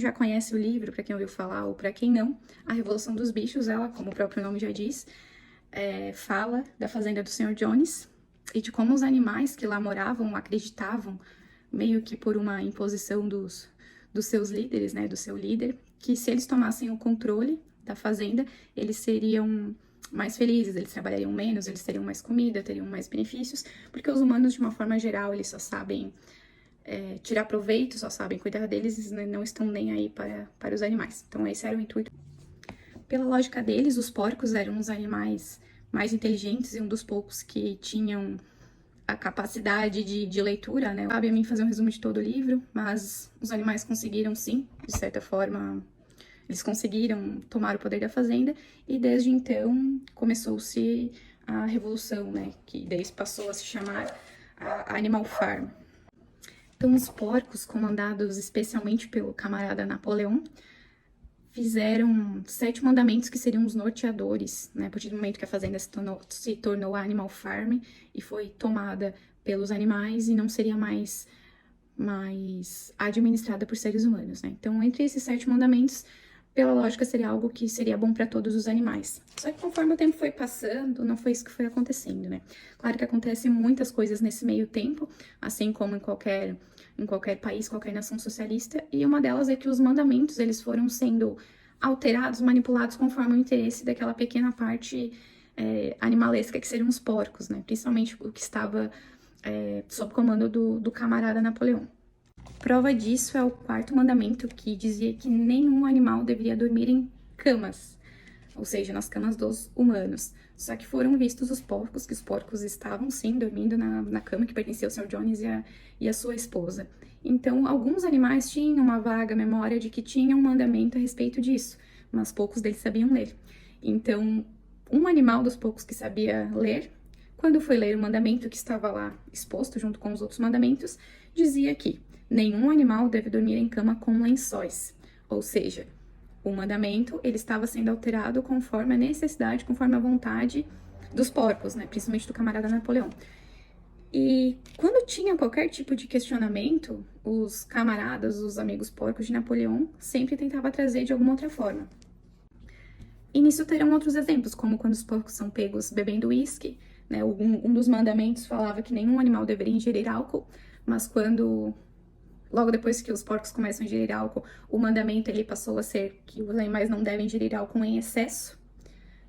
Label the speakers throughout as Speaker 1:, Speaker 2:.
Speaker 1: já conhece o livro, para quem ouviu falar ou para quem não, A Revolução dos Bichos, ela, como o próprio nome já diz, fala da fazenda do Sr. Jones e de como os animais que lá moravam acreditavam, meio que por uma imposição dos seus líderes, né, do seu líder, que se eles tomassem o controle da fazenda, eles seriam mais felizes, eles trabalhariam menos, eles teriam mais comida, teriam mais benefícios, porque os humanos, de uma forma geral, eles só sabem tirar proveito, só sabem cuidar deles e não estão nem aí para os animais. Então, esse era o intuito. Pela lógica deles, os porcos eram os animais mais inteligentes e um dos poucos que tinham a capacidade de leitura, né? Cabe a mim fazer um resumo de todo o livro, mas os animais conseguiram sim, de certa forma, eles conseguiram tomar o poder da fazenda e desde então começou-se a revolução, né? Que daí passou a se chamar a Animal Farm. Então os porcos, comandados especialmente pelo camarada Napoleão, fizeram 7 mandamentos que seriam os norteadores, né? A partir do momento que a fazenda se tornou a Animal Farm e foi tomada pelos animais e não seria mais administrada por seres humanos, né? Então, entre esses 7 mandamentos, pela lógica, seria algo que seria bom para todos os animais. Só que conforme o tempo foi passando, não foi isso que foi acontecendo, né? Claro que acontecem muitas coisas nesse meio tempo, assim como em qualquer país, qualquer nação socialista, e uma delas é que os mandamentos, eles foram sendo alterados, manipulados conforme o interesse daquela pequena parte animalesca que seriam os porcos, né? Principalmente o que estava sob comando do camarada Napoleão. Prova disso é o 4º mandamento, que dizia que nenhum animal deveria dormir em camas, ou seja, nas camas dos humanos. Só que foram vistos os porcos, que os porcos estavam sim dormindo na cama que pertencia ao Sr. Jones e a sua esposa. Então, alguns animais tinham uma vaga memória de que tinham um mandamento a respeito disso, mas poucos deles sabiam ler. Então, um animal dos poucos que sabia ler, quando foi ler o mandamento que estava lá exposto junto com os outros mandamentos, dizia que nenhum animal deve dormir em cama com lençóis, ou seja, o mandamento ele estava sendo alterado conforme a necessidade, conforme a vontade dos porcos, né? Principalmente do camarada Napoleão. E quando tinha qualquer tipo de questionamento, os camaradas, os amigos porcos de Napoleão sempre tentavam trazer de alguma outra forma. E nisso terão outros exemplos, como quando os porcos são pegos bebendo uísque, né? Um dos mandamentos falava que nenhum animal deveria ingerir álcool, mas logo depois que os porcos começam a ingerir álcool, o mandamento ele passou a ser que os animais não devem ingerir álcool em excesso.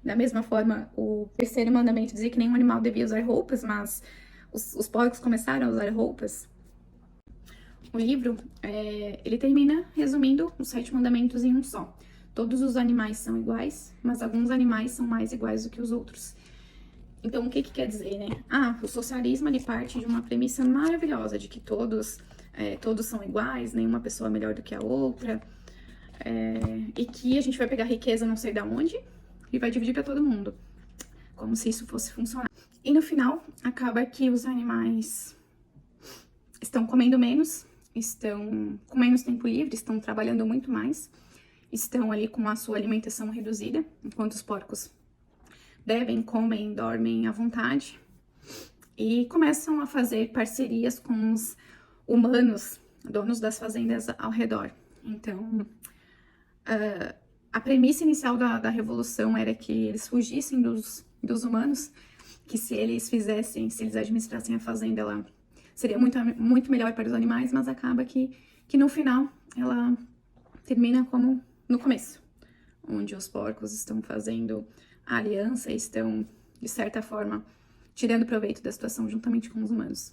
Speaker 1: Da mesma forma, o 3º mandamento dizia que nenhum animal devia usar roupas, mas os porcos começaram a usar roupas. O livro, ele termina resumindo os 7 mandamentos em um só. Todos os animais são iguais, mas alguns animais são mais iguais do que os outros. Então, o que quer dizer, né? O socialismo ele parte de uma premissa maravilhosa, de que todos são iguais, nenhuma pessoa é melhor do que a outra, e que a gente vai pegar riqueza não sei de onde e vai dividir para todo mundo, como se isso fosse funcionar. E no final, acaba que os animais estão comendo menos, estão com menos tempo livre, estão trabalhando muito mais, estão ali com a sua alimentação reduzida, enquanto os porcos bebem, comem, dormem à vontade e começam a fazer parcerias com os humanos, donos das fazendas ao redor. Então, a premissa inicial da revolução era que eles fugissem dos humanos, que se eles administrassem a fazenda, ela seria muito, muito melhor para os animais, mas acaba que no final ela termina como no começo, onde os porcos estão fazendo a aliança e estão, de certa forma, tirando proveito da situação juntamente com os humanos.